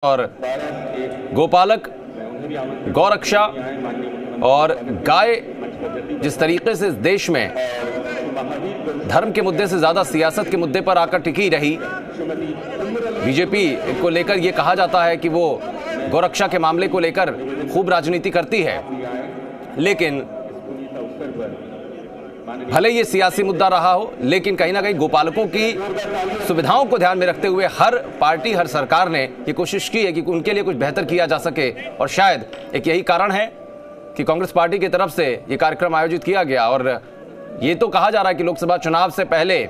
और गोपालक, गौरक्षा और गाय जिस तरीके से इस देश में धर्म के मुद्दे से ज्यादा सियासत के मुद्दे पर आकर टिकी रही। बीजेपी को लेकर यह कहा जाता है कि वो गौरक्षा के मामले को लेकर खूब राजनीति करती है, लेकिन भले ये सियासी मुद्दा रहा हो, लेकिन कहीं ना कहीं गोपालकों की सुविधाओं को ध्यान में रखते हुए हर पार्टी, हर सरकार ने ये कोशिश की है कि उनके लिए कुछ बेहतर किया जा सके। और शायद एक यही कारण है कि कांग्रेस पार्टी की तरफ से ये कार्यक्रम आयोजित किया गया। और ये तो कहा जा रहा है कि लोकसभा चुनाव से पहले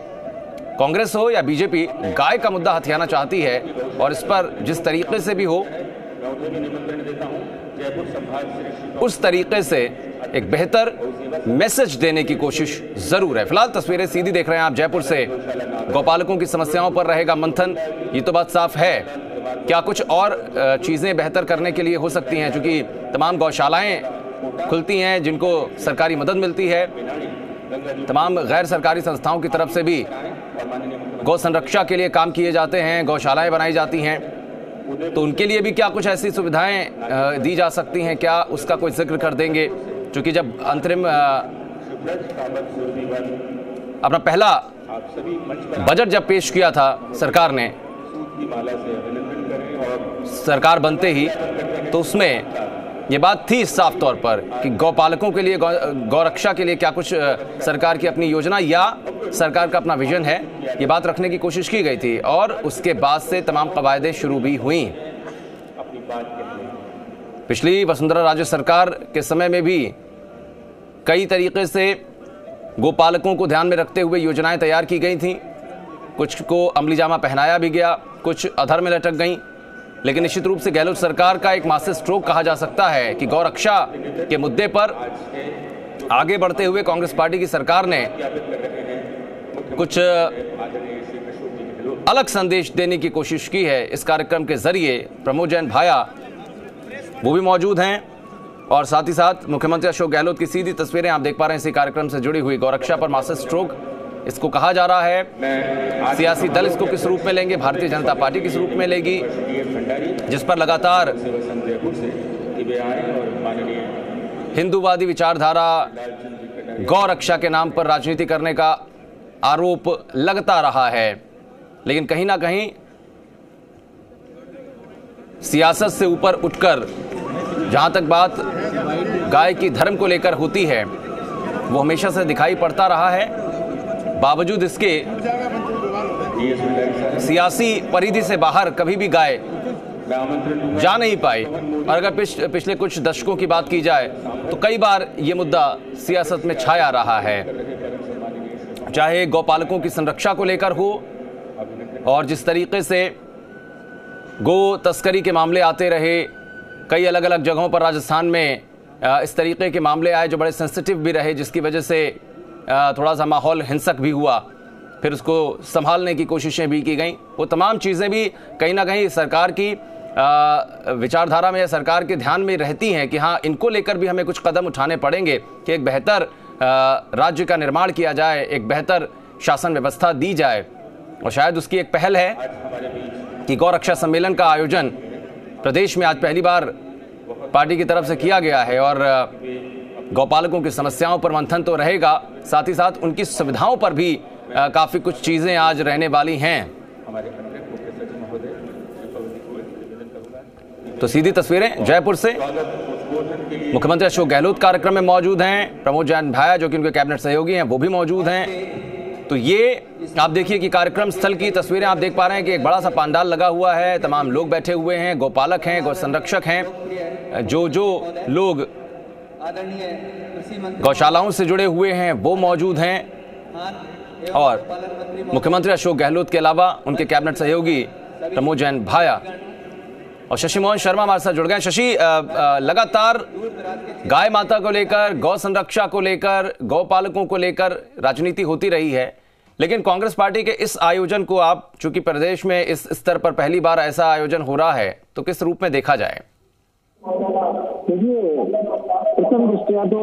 कांग्रेस हो या बीजेपी गाय का मुद्दा हथियाना चाहती है, और इस पर जिस तरीके से भी हो उस तरीके से एक बेहतर मैसेज देने की कोशिश जरूर है। फिलहाल तस्वीरें सीधी देख रहे हैं आप जयपुर से। गौपालकों की समस्याओं पर रहेगा मंथन, ये तो बात साफ है। क्या कुछ और चीजें बेहतर करने के लिए हो सकती हैं, क्योंकि तमाम गौशालाएं खुलती हैं जिनको सरकारी मदद मिलती है, तमाम गैर सरकारी संस्थाओं की तरफ से भी गौ संरक्षा के लिए काम किए जाते हैं, गौशालाएं बनाई जाती हैं, तो उनके लिए भी क्या कुछ ऐसी सुविधाएं दी जा सकती हैं, क्या उसका कोई जिक्र कर देंगे? क्योंकि जब अंतरिम अपना पहला बजट जब पेश किया था सरकार ने, सरकार बनते ही, तो उसमें ये बात थी साफ तौर पर कि गौपालकों के लिए, गौरक्षा के लिए क्या कुछ सरकार की अपनी योजना या सरकार का अपना विजन है, ये बात रखने की कोशिश की गई थी। और उसके बाद से तमाम कवायदें शुरू भी हुई। पिछली वसुंधरा राजे सरकार के समय में भी कई तरीके से गोपालकों को ध्यान में रखते हुए योजनाएं तैयार की गई थीं। कुछ को अमली जामा पहनाया भी गया, कुछ अधर में लटक गईं। लेकिन निश्चित रूप से गहलोत सरकार का एक मास्टर स्ट्रोक कहा जा सकता है कि गौरक्षा के मुद्दे पर आगे बढ़ते हुए कांग्रेस पार्टी की सरकार ने कुछ अलग संदेश देने की कोशिश की है इस कार्यक्रम के जरिए। प्रमोद जैन भाया वो भी मौजूद हैं, और साथ ही साथ मुख्यमंत्री अशोक गहलोत की सीधी तस्वीरें आप देख पा रहे हैं इसी कार्यक्रम से जुड़ी हुई। गौरक्षा पर मास्टर स्ट्रोक इसको कहा जा रहा है। सियासी दल इसको किस रूप में लेंगे, भारतीय जनता पार्टी किस रूप में लेगी, जिस पर लगातार हिंदूवादी विचारधारा, गौरक्षा के नाम पर राजनीति करने का आरोप लगता रहा है। लेकिन कहीं ना कहीं सियासत से ऊपर उठकर जहां तक बात गाय की धर्म को लेकर होती है, वो हमेशा से दिखाई पड़ता रहा है। बावजूद इसके सियासी परिधि से बाहर कभी भी गाय जा नहीं पाई। और अगर पिछले कुछ दशकों की बात की जाए तो कई बार ये मुद्दा सियासत में छाया रहा है, चाहे गौपालकों की संरक्षा को लेकर हो, और जिस तरीके से गो तस्करी के मामले आते रहे कई अलग अलग जगहों पर, राजस्थान में इस तरीके के मामले आए जो बड़े सेंसिटिव भी रहे, जिसकी वजह से थोड़ा सा माहौल हिंसक भी हुआ, फिर उसको संभालने की कोशिशें भी की गई। वो तमाम चीज़ें भी कहीं ना कहीं सरकार की विचारधारा में या सरकार के ध्यान में रहती हैं कि हाँ, इनको लेकर भी हमें कुछ कदम उठाने पड़ेंगे कि एक बेहतर राज्य का निर्माण किया जाए, एक बेहतर शासन व्यवस्था दी जाए। और शायद उसकी एक पहल है कि गौरक्षा सम्मेलन का आयोजन प्रदेश में आज पहली बार पार्टी की तरफ से किया गया है, और गौपालकों की समस्याओं पर मंथन तो रहेगा, साथ ही साथ उनकी सुविधाओं पर भी काफी कुछ चीजें आज रहने वाली हैं। तो सीधी तस्वीरें जयपुर से। मुख्यमंत्री अशोक गहलोत कार्यक्रम में मौजूद हैं, प्रमोद जैन भाया जो कि उनके कैबिनेट सहयोगी हैं वो भी मौजूद हैं। तो ये आप देखिए कि कार्यक्रम स्थल की तस्वीरें आप देख पा रहे हैं कि एक बड़ा सा पंडाल लगा हुआ है, तमाम लोग बैठे हुए हैं, गौपालक हैं, गौ संरक्षक हैं, जो लोग गौशालाओं से जुड़े हुए हैं वो मौजूद हैं, और मुख्यमंत्री अशोक गहलोत के अलावा उनके कैबिनेट सहयोगी प्रमोद जैन भाया और शशि मोहन शर्मा हमारे साथ जुड़ गए। शशि, लगातार गाय माता को लेकर, गौ संरक्षा को लेकर, गौपालकों को लेकर राजनीति होती रही है, लेकिन कांग्रेस पार्टी के इस आयोजन को आप, चूंकि प्रदेश में इस स्तर पर पहली बार ऐसा आयोजन हो रहा है, तो किस रूप में देखा जाए? प्रथम दृष्टया तो